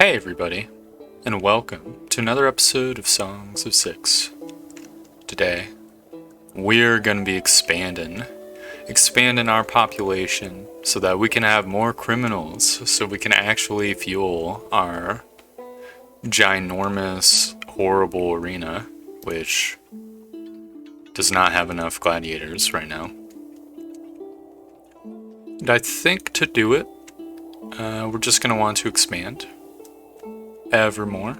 Hey everybody, and welcome to another episode of Songs of Six. Today, we're gonna be expanding our population so that we can have more criminals, so we can actually fuel our ginormous, horrible arena, which does not have enough gladiators right now. And I think to do it, we're just gonna want to expand evermore.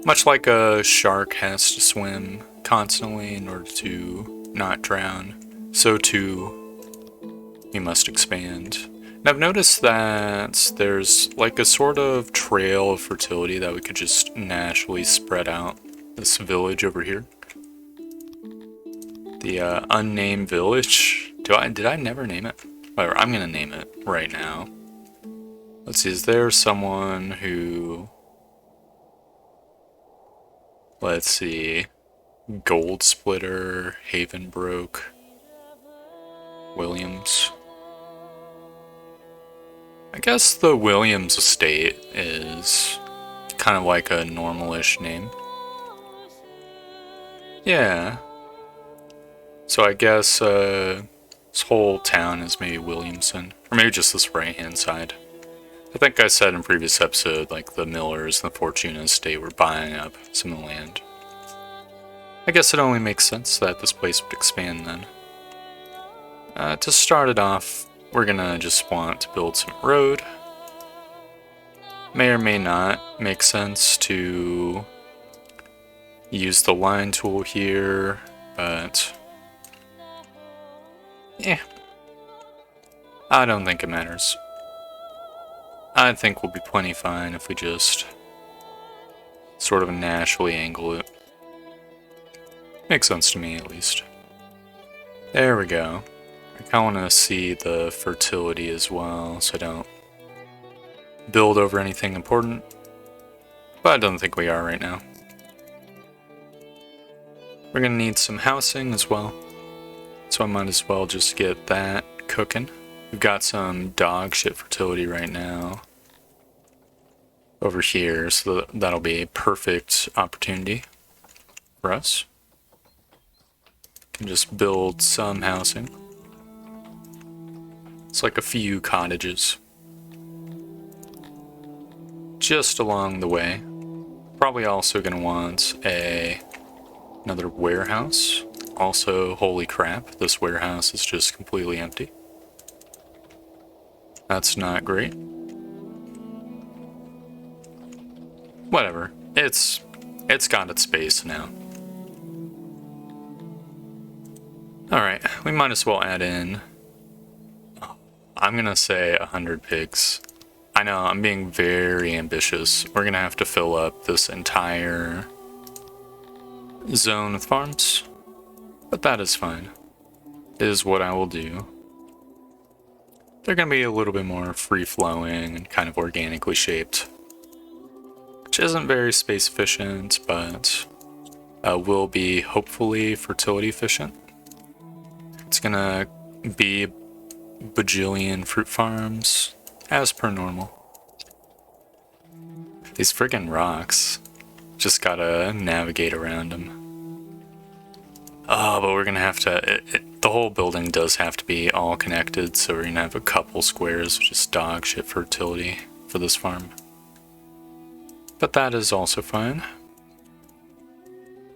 Much like a shark has to swim constantly in order to not drown, so too we must expand. And I've noticed that there's like a sort of trail of fertility that we could just naturally spread out. This village over here. The unnamed village. Did I never name it? Whatever, I'm gonna name it right now. Let's see, is there someone who... Let's see. Gold Splitter, Havenbrook, Williams. I guess the Williams estate is kind of like a normal-ish name. Yeah. So I guess this whole town is maybe Williamson. Or maybe just this right-hand side. I think I said in previous episode, like the Millers and the Fortuna estate were buying up some of the land. I guess it only makes sense that this place would expand then. To start it off, we're gonna just want to build some road. May or may not make sense to use the line tool here, but yeah, I don't think it matters. I think we'll be plenty fine if we just sort of naturally angle it. Makes sense to me, at least. There we go. I kind of want to see the fertility as well, so I don't build over anything important. But I don't think we are right now. We're going to need some housing as well, so I might as well just get that cooking. We've got some dog shit fertility right now over here, so that'll be a perfect opportunity for us. Can just build some housing. It's like a few cottages just along the way. Probably also gonna want another warehouse. Also, holy crap, this warehouse is just completely empty. That's not great. Whatever. It's got its space now. Alright, we might as well add in... I'm gonna say 100 pigs. I know, I'm being very ambitious. We're gonna have to fill up this entire zone with farms. But that is fine. It is what I will do. They're gonna be a little bit more free-flowing and kind of organically shaped. Which isn't very space efficient, but will be hopefully fertility efficient. It's gonna be bajillion fruit farms, as per normal. These friggin' rocks, just gotta navigate around them. Oh, but we're gonna have to, the whole building does have to be all connected, so we're gonna have a couple squares of just dog shit fertility for this farm. But that is also fine.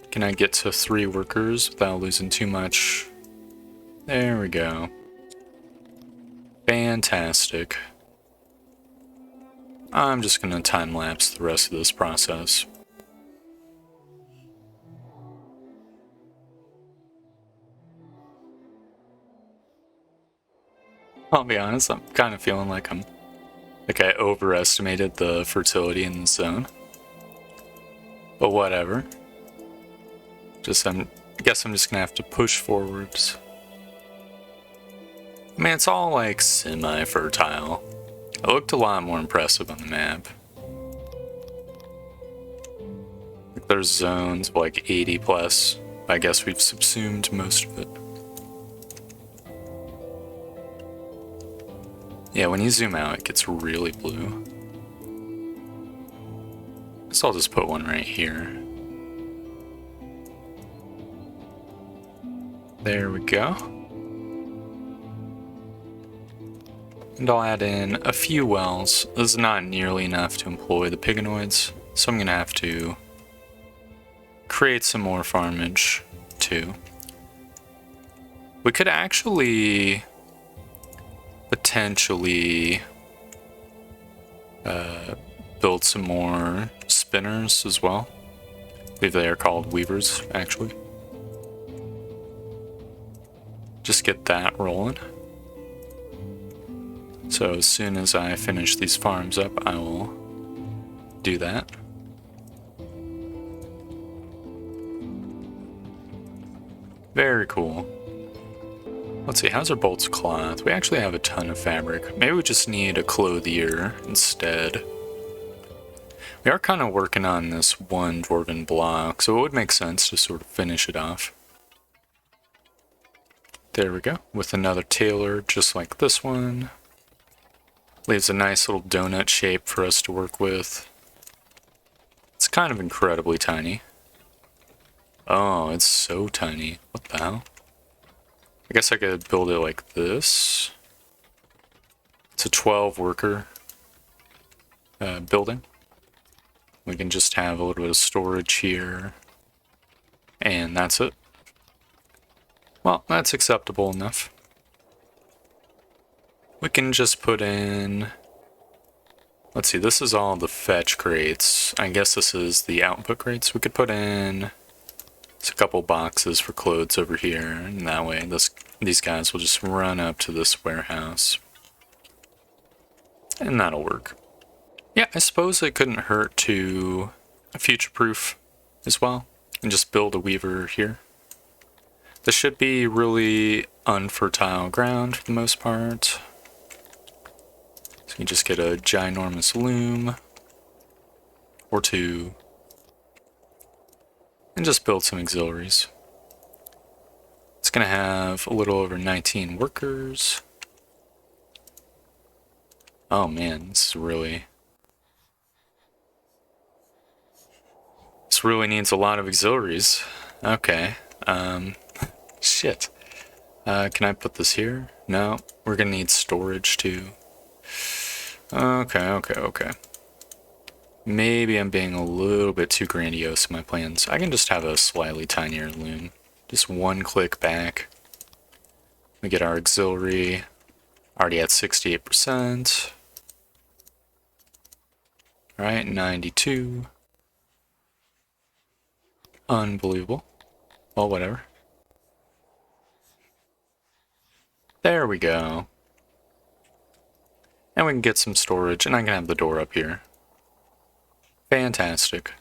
Can I get to 3 workers without losing too much? There we go. Fantastic. I'm just gonna time-lapse the rest of this process. I'll be honest, I'm kind of feeling like I overestimated the fertility in the zone. But whatever. I guess I'm just gonna have to push forwards. I mean, it's all like semi-fertile. It looked a lot more impressive on the map. Like there's zones of like 80 plus. I guess we've subsumed most of it. Yeah, when you zoom out, it gets really blue. So I'll just put one right here. There we go. And I'll add in a few wells. This is not nearly enough to employ the pigonoids, so I'm going to have to create some more farmage too. We could actually potentially build some more spinners as well. I believe they are called weavers, actually. Just get that rolling. So as soon as I finish these farms up, I will do that. Very cool. Let's see, how's our bolts cloth? We actually have a ton of fabric. Maybe we just need a clothier instead. We are kind of working on this one dwarven block, so it would make sense to sort of finish it off. There we go, with another tailor just like this one. Leaves a nice little donut shape for us to work with. It's kind of incredibly tiny. Oh, it's so tiny. What the hell? I guess I could build it like this. It's a 12 worker building. We can just have a little bit of storage here. And that's it. Well, that's acceptable enough. We can just put in... Let's see, this is all the fetch crates. I guess this is the output crates. We could put in a couple boxes for clothes over here, and that way these guys will just run up to this warehouse. And that'll work. Yeah, I suppose it couldn't hurt to future-proof as well, and just build a weaver here. This should be really unfertile ground for the most part. So you just get a ginormous loom or two and just build some auxiliaries. It's going to have a little over 19 workers. Oh man, this really needs a lot of auxiliaries. Okay. Shit. Can I put this here? No, we're going to need storage too. Okay. Maybe I'm being a little bit too grandiose in my plans. I can just have a slightly tinier loom. Just one click back. We get our auxiliary. Already at 68%. Alright, 92. Unbelievable. Well, whatever. There we go. And we can get some storage, and I can have the door up here. Fantastic.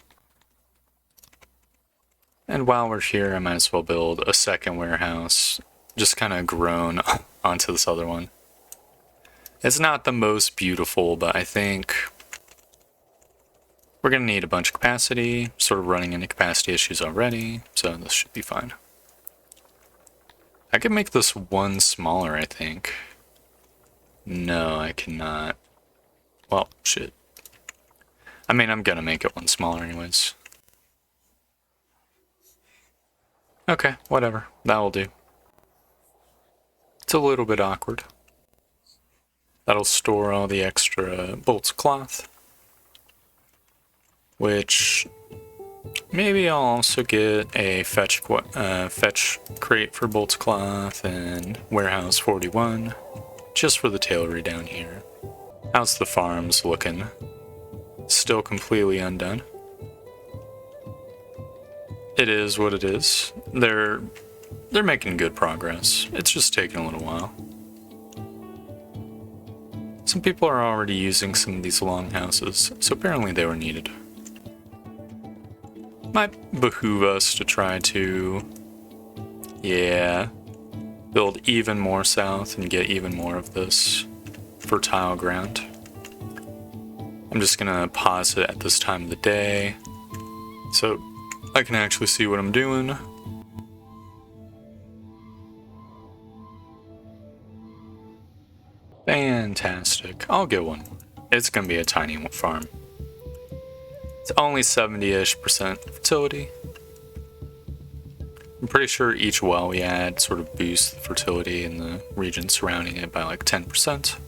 And while we're here, I might as well build a second warehouse, just kind of grown onto this other one. It's not the most beautiful, but I think we're going to need a bunch of capacity, sort of running into capacity issues already, so this should be fine. I can make this one smaller, I think. No, I cannot. Well, shit. I mean, I'm gonna make it one smaller anyways. Okay, whatever. That will do. It's a little bit awkward. That'll store all the extra bolts of cloth. Which... maybe I'll also get a fetch crate for bolts of cloth and warehouse 41. Just for the tailory down here. How's the farms looking? Still completely undone. It is what it is. They're making good progress. It's just taking a little while. Some people are already using some of these longhouses, so apparently they were needed. Might behoove us to try to... yeah... build even more south and get even more of this fertile ground. I'm just gonna pause it at this time of the day so I can actually see what I'm doing. Fantastic. I'll get one more. It's gonna be a tiny farm. It's only 70-ish% fertility. I'm pretty sure each well we add sort of boosts the fertility in the region surrounding it by like 10%.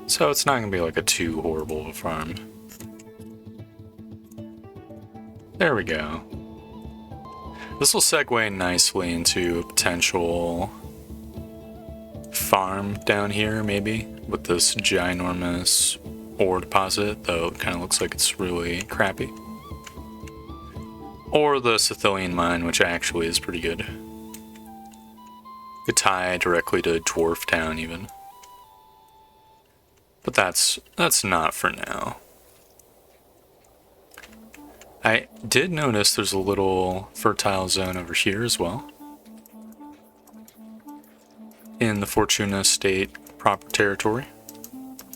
So it's not going to be like a too horrible of a farm. There we go. This will segue nicely into a potential farm down here, maybe, with this ginormous ore deposit, though it kind of looks like it's really crappy. Or the Scythian mine, which actually is pretty good. Could tie directly to Dwarf Town, even. But that's not for now. I did notice there's a little fertile zone over here as well. In the Fortuna State proper territory.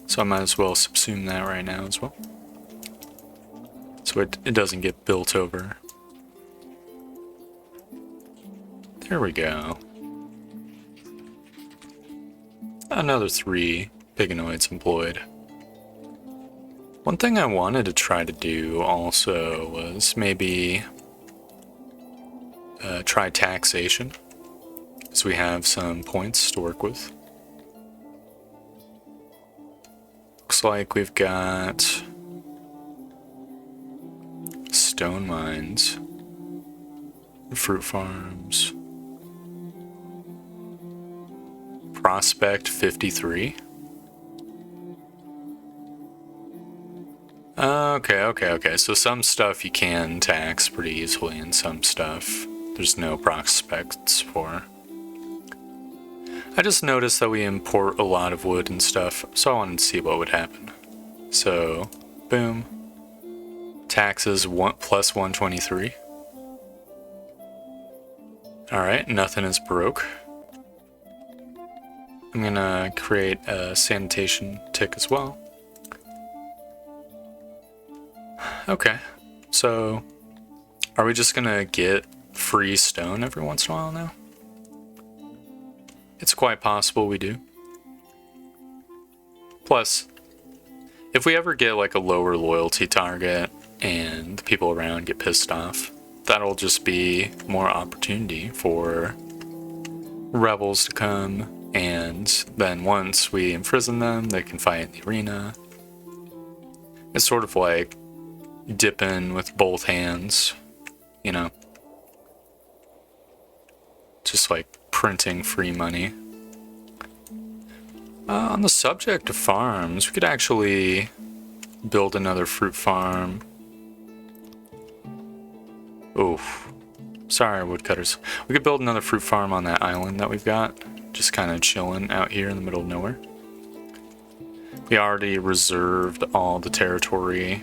So I might as well subsume that right now as well. So it doesn't get built over. There we go. Another 3 Pigonoids employed. One thing I wanted to try to do also was maybe try taxation, so we have some points to work with. Looks like we've got stone mines, fruit farms, Prospect 53. Okay. So some stuff you can tax pretty easily, and some stuff there's no prospects for. I just noticed that we import a lot of wood and stuff, so I wanted to see what would happen. So, boom. Taxes plus 123. Alright, nothing is broke. I'm gonna create a sanitation tick as well. Okay, so are we just gonna get free stone every once in a while now? It's quite possible we do. Plus, if we ever get like a lower loyalty target and the people around get pissed off, that'll just be more opportunity for rebels to come, and then once we imprison them, they can fight in the arena. It's sort of like dip in with both hands, you know? Just like printing free money. On the subject of farms, we could actually build another fruit farm. Oof. Sorry, woodcutters. We could build another fruit farm on that island that we've got. Just kind of chilling out here in the middle of nowhere. We already reserved all the territory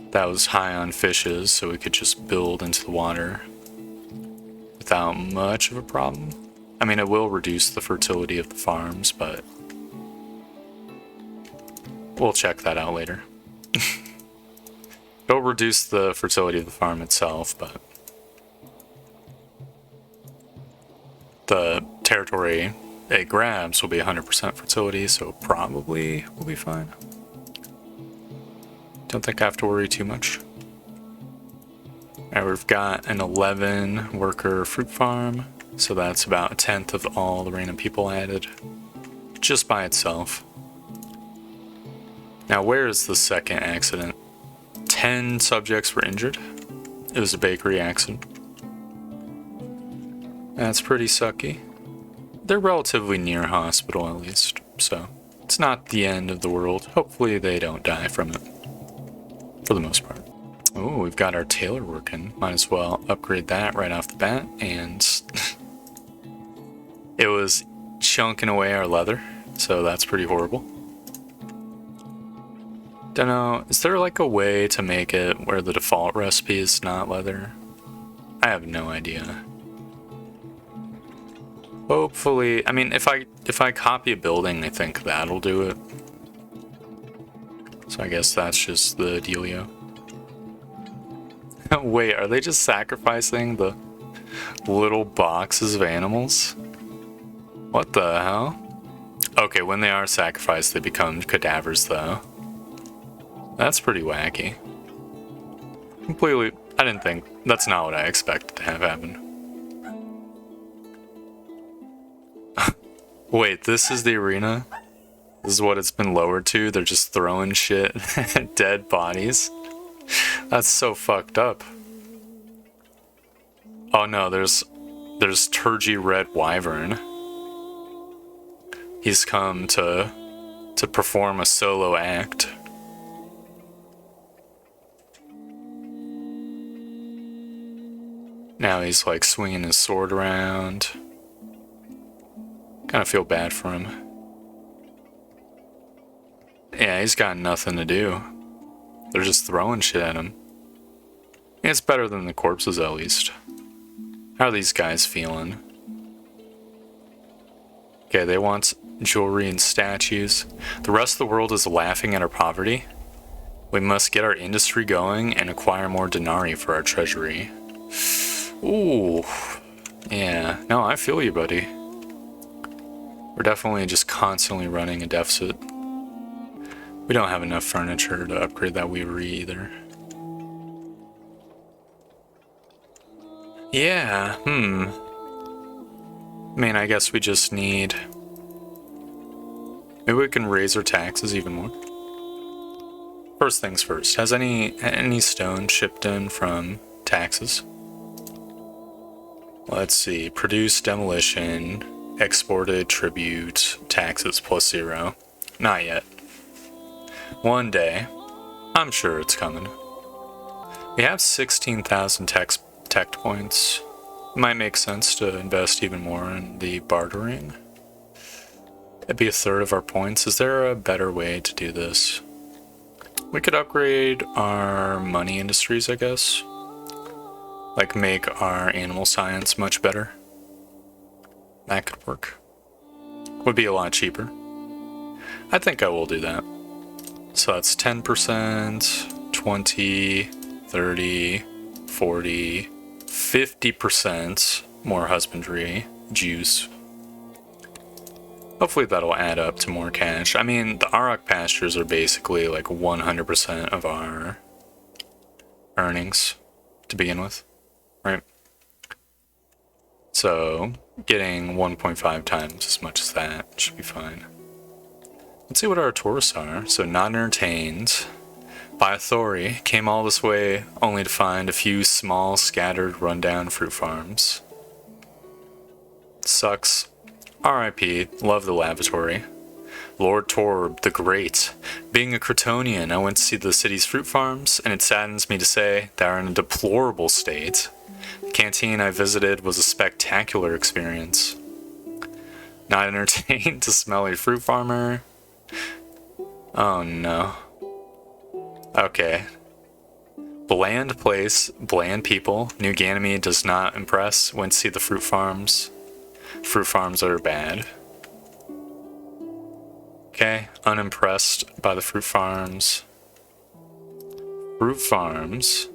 that was high on fishes, so we could just build into the water without much of a problem. I mean, it will reduce the fertility of the farms, but we'll check that out later. It'll reduce the fertility of the farm itself, but the territory it grabs will be 100% fertility, so probably will be fine. Don't think I have to worry too much. Alright, we've got an 11 worker fruit farm, so that's about 1/10 of all the random people added, just by itself. Now, where is the second accident? 10 subjects were injured. It was a bakery accident. That's pretty sucky. They're relatively near hospital, at least, so it's not the end of the world. Hopefully they don't die from it, for the most part. Oh, we've got our tailor working. Might as well upgrade that right off the bat, and it was chunking away our leather, so that's pretty horrible. Don't know, is there like a way to make it where the default recipe is not leather? I have no idea. Hopefully, I mean, if I copy a building, I think that'll do it. So I guess that's just the dealio. Wait, are they just sacrificing the little boxes of animals? What the hell? Okay, when they are sacrificed, they become cadavers, though. That's pretty wacky. Completely, I didn't think, that's not what I expected to have happen. Wait, this is the arena? This is what it's been lowered to? They're just throwing shit at dead bodies? That's so fucked up. Oh no, there's Turgy Red Wyvern. He's come to perform a solo act. Now he's like swinging his sword around. Kind of feel bad for him. Yeah, he's got nothing to do. They're just throwing shit at him. It's better than the corpses, at least. How are these guys feeling? Okay, they want jewelry and statues. The rest of the world is laughing at our poverty. We must get our industry going and acquire more denarii for our treasury. Ooh. Yeah, no, I feel you, buddy. We're definitely just constantly running a deficit. We don't have enough furniture to upgrade that weavery either. Yeah, I mean, I guess we just need... Maybe we can raise our taxes even more. First things first, has any stone shipped in from taxes? Let's see, produce, demolition, exported, tribute, taxes plus 0. Not yet. One day, I'm sure it's coming. We have 16,000 tech points. It might make sense to invest even more in the bartering. It'd be a third of our points. Is there a better way to do this? We could upgrade our money industries, I guess. Like make our animal science much better. That could work. Would be a lot cheaper. I think I will do that. So that's 10%, 20, 30, 40, 50% more husbandry, juice. Hopefully that'll add up to more cash. I mean, the Auroch pastures are basically like 100% of our earnings to begin with, right? So getting 1.5 times as much as that should be fine. Let's see what our tourists are. So not entertained by authority, came all this way only to find a few small, scattered, rundown fruit farms. Sucks. R.I.P. Love the lavatory. Lord Torb the Great. Being a Crotonian, I went to see the city's fruit farms, and it saddens me to say they are in a deplorable state. The canteen I visited was a spectacular experience. Not entertained to smell a fruit farmer. Oh no. Okay. Bland place, bland people. New Ganymede does not impress. Went to see the fruit farms. Fruit farms are bad. Okay, unimpressed by the fruit farms. Fruit farms.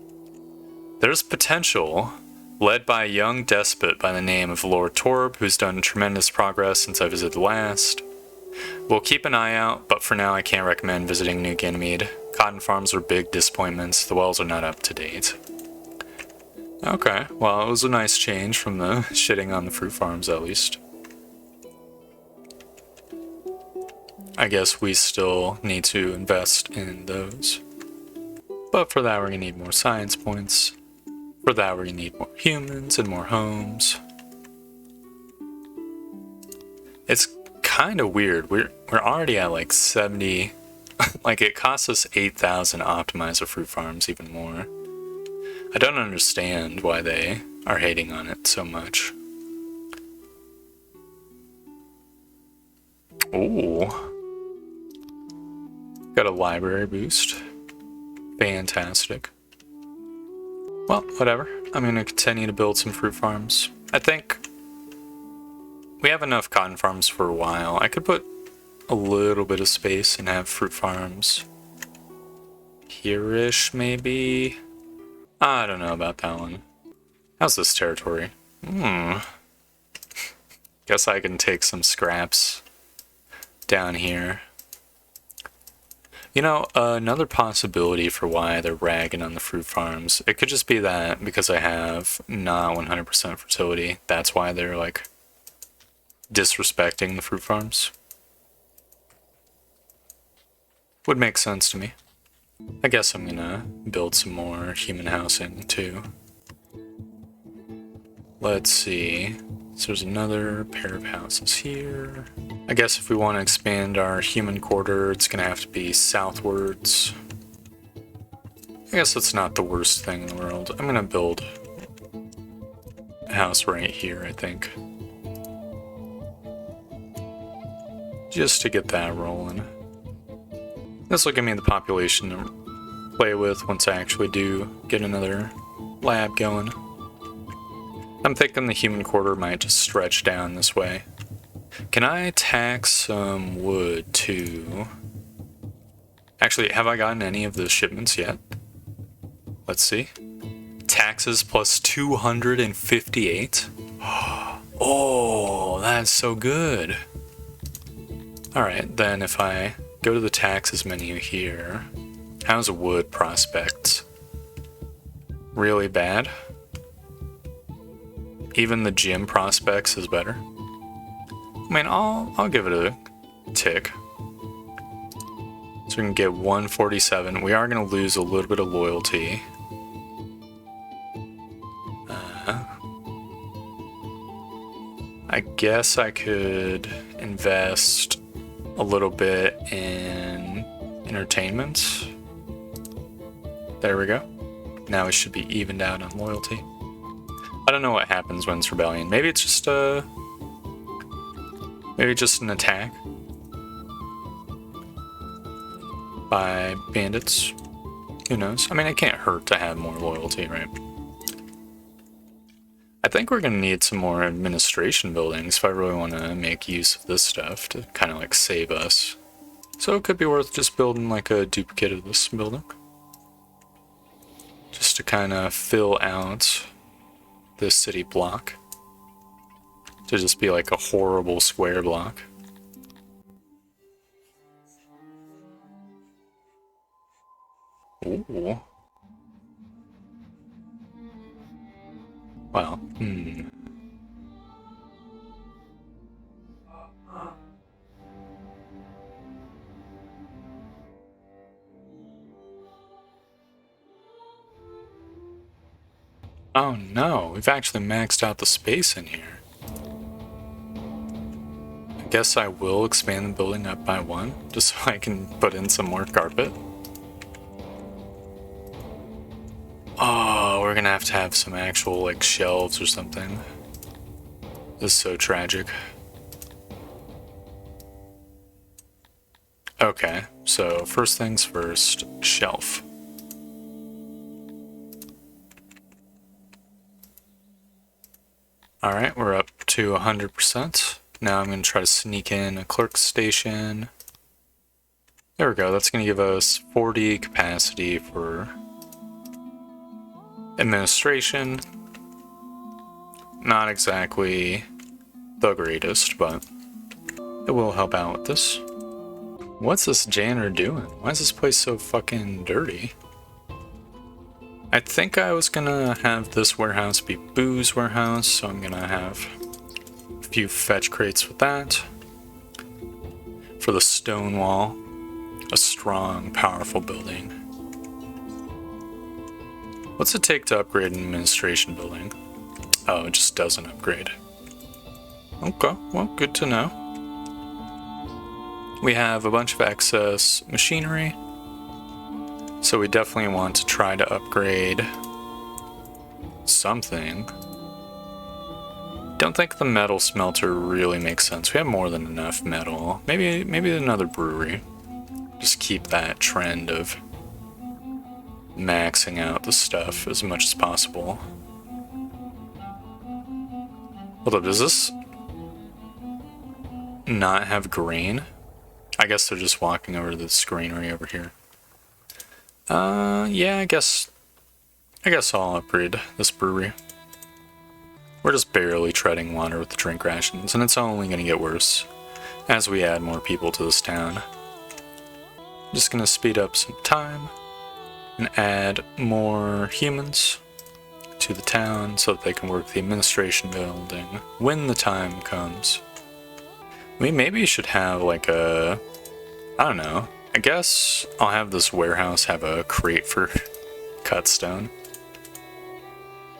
There's potential. Led by a young despot by the name of Lord Torb, who's done tremendous progress since I visited last. We'll keep an eye out, but for now I can't recommend visiting New Ganymede. Cotton farms are big disappointments. The wells are not up to date. Okay, well, it was a nice change from the shitting on the fruit farms, at least. I guess we still need to invest in those. But for that, we're gonna need more science points. For that, we're gonna need more humans and more homes. It's kind of weird. We're already at like 70. Like, it costs us 8,000 to optimize our fruit farms even more. I don't understand why they are hating on it so much. Ooh. Got a library boost. Fantastic. Well, whatever. I'm going to continue to build some fruit farms. I think we have enough cotton farms for a while. I could put a little bit of space and have fruit farms here-ish, maybe? I don't know about that one. How's this territory? Guess I can take some scraps down here. You know, another possibility for why they're ragging on the fruit farms, it could just be that because I have not 100% fertility, that's why they're like disrespecting the fruit farms. Would make sense to me. I guess I'm gonna build some more human housing too. Let's see. So there's another pair of houses here. I guess if we want to expand our human quarter, it's gonna have to be southwards. I guess that's not the worst thing in the world. I'm gonna build a house right here, I think. Just to get that rolling. This will give me the population to play with once I actually do get another lab going. I'm thinking the human quarter might just stretch down this way. Can I tax some wood too? Actually, have I gotten any of the shipments yet? Let's see. Taxes plus 258. Oh, that's so good. Alright, then if I go to the taxes menu here, how's wood prospects? Really bad? Even the gym prospects is better. I mean, I'll give it a tick. So we can get 147. We are going to lose a little bit of loyalty. I guess I could invest a little bit in entertainment. There we go. Now we should be evened out on loyalty. I don't know what happens when it's rebellion. Maybe it's just maybe just an attack by bandits. Who knows? I mean, it can't hurt to have more loyalty, right? I think we're gonna need some more administration buildings if I really want to make use of this stuff to kind of like save us. So it could be worth just building like a duplicate of this building. Just to kind of fill out this city block. To just be like a horrible square block. Ooh. Wow. Oh no, we've actually maxed out the space in here. I guess I will expand the building up by 1, just so I can put in some more carpet. Oh, we're gonna have to have some actual, like, shelves or something. This is so tragic. Okay, so first things first, shelf. Alright, we're up to 100%. Now I'm going to try to sneak in a clerk station. There we go, that's going to give us 40 capacity for administration. Not exactly the greatest, but it will help out with this. What's this janitor doing? Why is this place so fucking dirty? I think I was gonna have this warehouse be booze warehouse, so I'm gonna have a few fetch crates with that. For the stone wall, a strong, powerful building. What's it take to upgrade an administration building? Oh, it just doesn't upgrade. Okay, well, good to know. We have a bunch of excess machinery, so we definitely want to try to upgrade something. Don't think the metal smelter really makes sense. We have more than enough metal. Maybe another brewery. Just keep that trend of maxing out the stuff as much as possible. Hold up, does this not have grain? I guess they're just walking over to this greenery over here. Yeah, I guess I'll upgrade this brewery. We're just barely treading water with the drink rations, and it's only gonna get worse. as we add more people to this town. Just gonna speed up some time and add more humans to the town so that they can work the administration building when the time comes. We maybe should have like a, I don't know, I guess I'll have this warehouse have a crate for cut stone.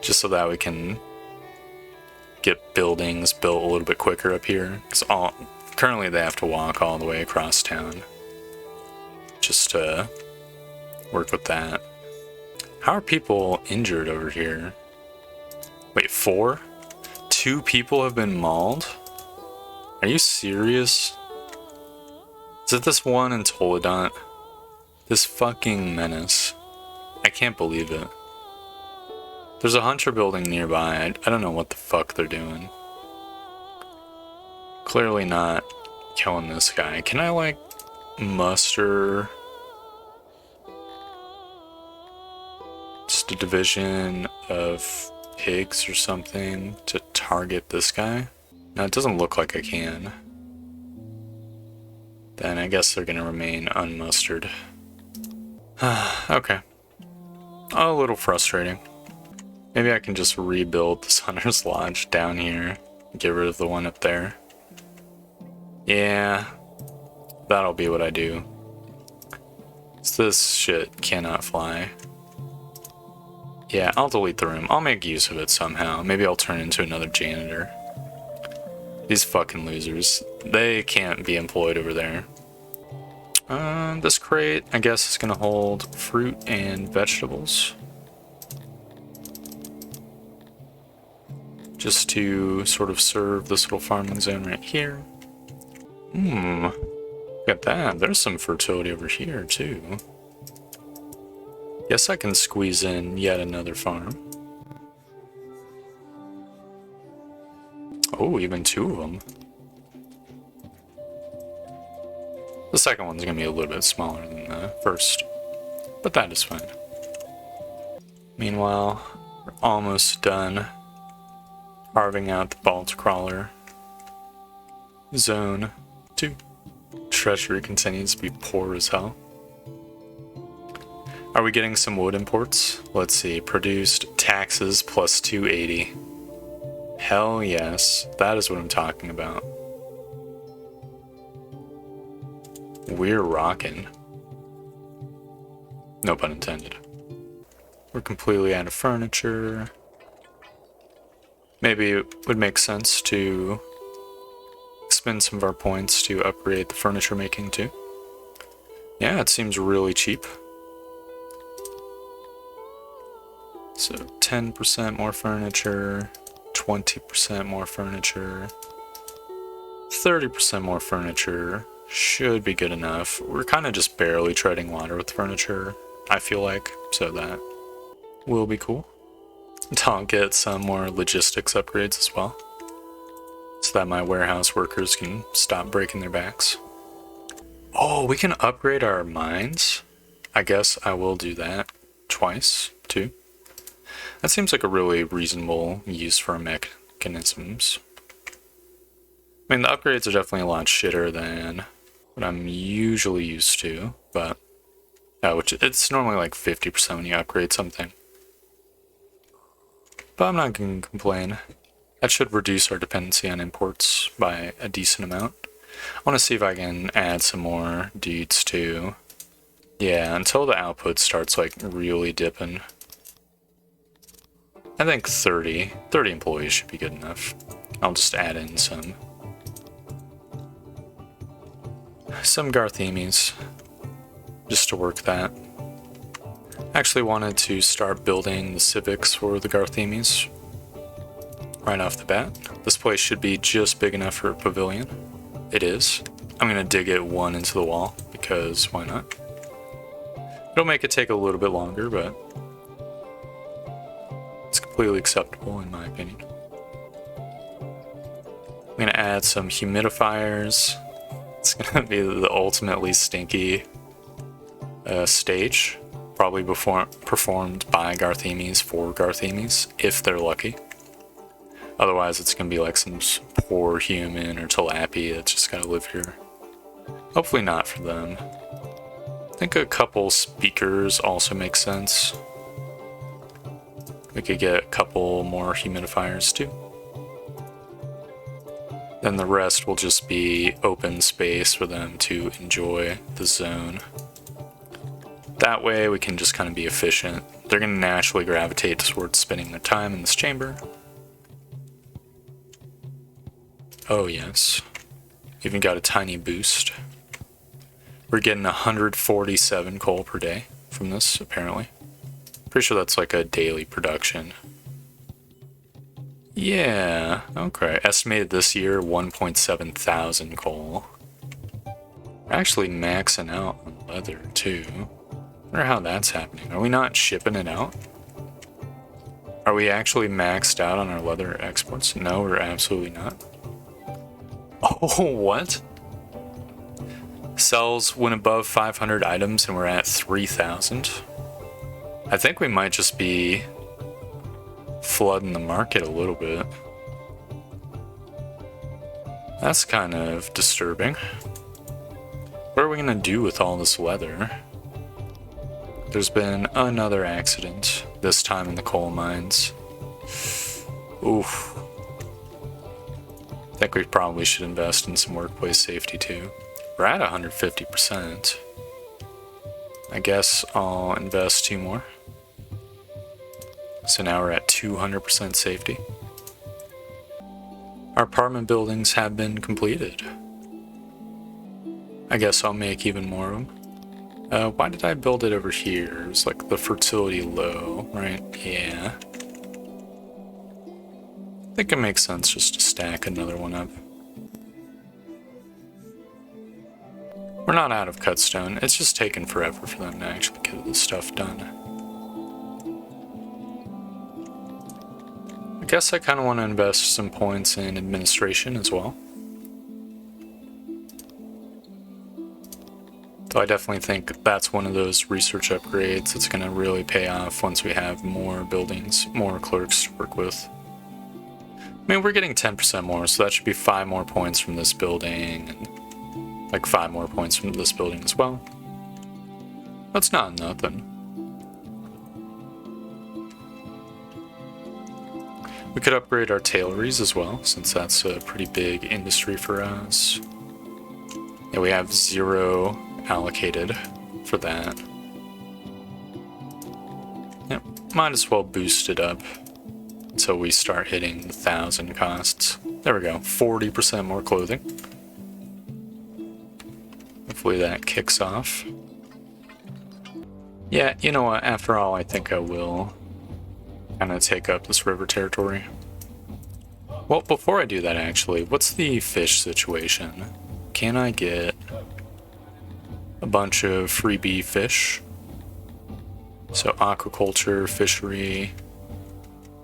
Just so that we can get buildings built a little bit quicker up here. Because currently they have to walk all the way across town just to work with that. How are people injured over here? Wait, 4? 2 people have been mauled? Are you serious? Is it this one in Toledont? This fucking menace. I can't believe it. There's a hunter building nearby. I don't know what the fuck they're doing. Clearly not killing this guy. Can I, like, muster just a division of pigs or something to target this guy? No, it doesn't look like I can. Then I guess they're gonna remain unmustered. Okay. A little frustrating. Maybe I can just rebuild this Hunter's Lodge down here. Get rid of the one up there. Yeah. That'll be what I do. So this shit cannot fly. Yeah, I'll delete the room. I'll make use of it somehow. Maybe I'll turn into another janitor. These fucking losers. They can't be employed over there. This crate, I guess, is gonna hold fruit and vegetables. Just to sort of serve this little farming zone right here. Look at that. There's some fertility over here, too. Guess I can squeeze in yet another farm. Oh, even 2 of them. The second one's gonna be a little bit smaller than the first, but that is fine. Meanwhile, we're almost done carving out the Vault Crawler Zone 2. Treasury continues to be poor as hell. Are we getting some wood imports? Let's see. Produced taxes plus 280. Hell yes. That is what I'm talking about. We're rocking. No pun intended. We're completely out of furniture. Maybe it would make sense to spend some of our points to upgrade the furniture making too. Yeah, it seems really cheap. So 10% more furniture, 20% more furniture, 30% more furniture should be good enough. We're kind of just barely treading water with furniture, I feel like, so that will be cool. I'll get some more logistics upgrades as well, so that my warehouse workers can stop breaking their backs. Oh, we can upgrade our mines? I guess I will do that twice, too. That seems like a really reasonable use for our mechanisms. I mean, the upgrades are definitely a lot shitter than what I'm usually used to, but which it's normally like 50% when you upgrade something. But I'm not going to complain. That should reduce our dependency on imports by a decent amount. I want to see if I can add some more dudes too. Yeah, until the output starts like really dipping. I think 30 employees should be good enough. I'll just add in some Garthemes just to work that. I actually wanted to start building the civics for the Garthemes right off the bat. This place should be just big enough for a pavilion. It is. I'm gonna dig it 1 into the wall because why not? It'll make it take a little bit longer, but it's completely acceptable in my opinion. I'm gonna add some humidifiers. It's gonna be the ultimately stinky stage, probably performed by Garthemes for Garthemes, if they're lucky. Otherwise, it's going to be like some poor human or tilapia that's just got to live here. Hopefully not for them. I think a couple speakers also make sense. We could get a couple more humidifiers too. Then the rest will just be open space for them to enjoy the zone. That way we can just kind of be efficient. They're going to naturally gravitate towards spending their time in this chamber. Oh yes. Even got a tiny boost. We're getting 147 coal per day from this, apparently. Pretty sure that's like a daily production. Yeah, okay. Estimated this year 1.7 thousand coal. We're actually maxing out on leather too. I wonder how that's happening. Are we not shipping it out? Are we actually maxed out on our leather exports? No, we're absolutely not. Oh, what? Sells when above 500 items and we're at 3,000. I think we might just be flooding the market a little bit. That's kind of disturbing. What are we gonna do with all this leather? There's been another accident, this time in the coal mines. Oof. I think we probably should invest in some workplace safety too. We're at 150%. I guess I'll invest 2 more. So now we're at 200% safety. Our apartment buildings have been completed. I guess I'll make even more of them. Why did I build it over here? It's like the fertility low, right? Yeah. I think it makes sense just to stack another one up. We're not out of cut stone. It's just taken forever for them to actually get this stuff done. I guess I kind of want to invest some points in administration as well. So I definitely think that's one of those research upgrades that's going to really pay off once we have more buildings, more clerks to work with. I mean, we're getting 10% more, so that should be 5 more points from this building, and like 5 more points from this building as well. That's not nothing. We could upgrade our tailories as well, since that's a pretty big industry for us. Yeah, we have 0 allocated for that. Yep, might as well boost it up until we start hitting the 1,000 costs. There we go, 40% more clothing. Hopefully that kicks off. Yeah, you know what, after all, I think I will kind of take up this river territory. Well, before I do that actually, what's the fish situation? Can I get a bunch of freebie fish? So aquaculture, fishery.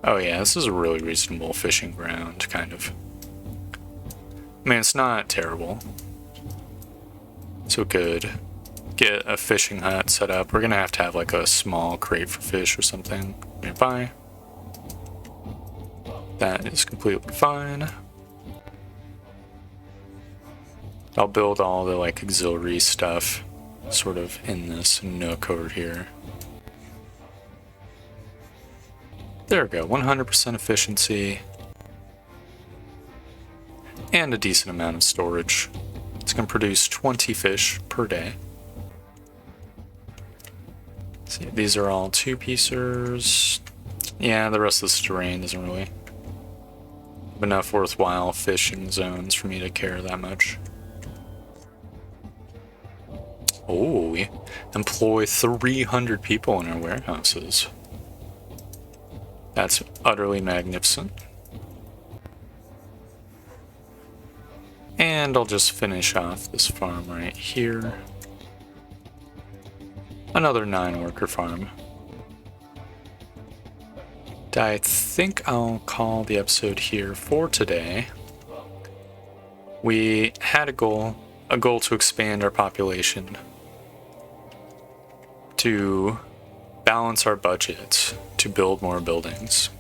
Oh yeah, this is a really reasonable fishing ground, kind of. I mean, it's not terrible. So good. Get a fishing hut set up. We're gonna have to have like a small crate for fish or something nearby. That is completely fine. I'll build all the like auxiliary stuff sort of in this nook over here. There we go, 100% efficiency. And a decent amount of storage. It's going to produce 20 fish per day. See, these are all 2-piecers. Yeah, the rest of this terrain doesn't really have enough worthwhile fishing zones for me to care that much. Oh, we employ 300 people in our warehouses. That's utterly magnificent. And I'll just finish off this farm right here. Another 9-worker farm. I think I'll call the episode here for today. We had a goal to expand our population, to balance our budget, to build more buildings.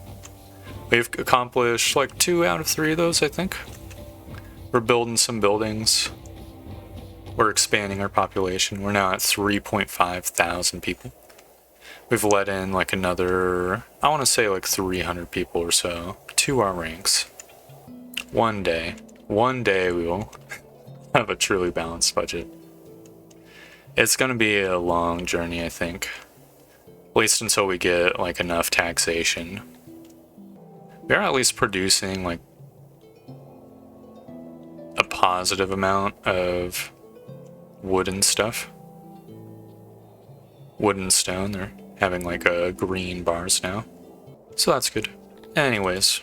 We've accomplished like 2 out of 3 of those, I think. We're building some buildings. We're expanding our population. We're now at 3.5 thousand people. We've let in like another, I want to say like 300 people or so to our ranks. One day we will have a truly balanced budget. It's going to be a long journey, I think. At least until we get like enough taxation. We are at least producing like a positive amount of wood and stuff. Wood and stone, they're having like green bars now. So that's good. Anyways,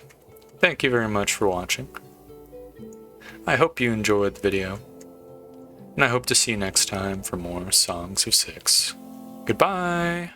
thank you very much for watching. I hope you enjoyed the video. And I hope to see you next time for more Songs of Six. Goodbye!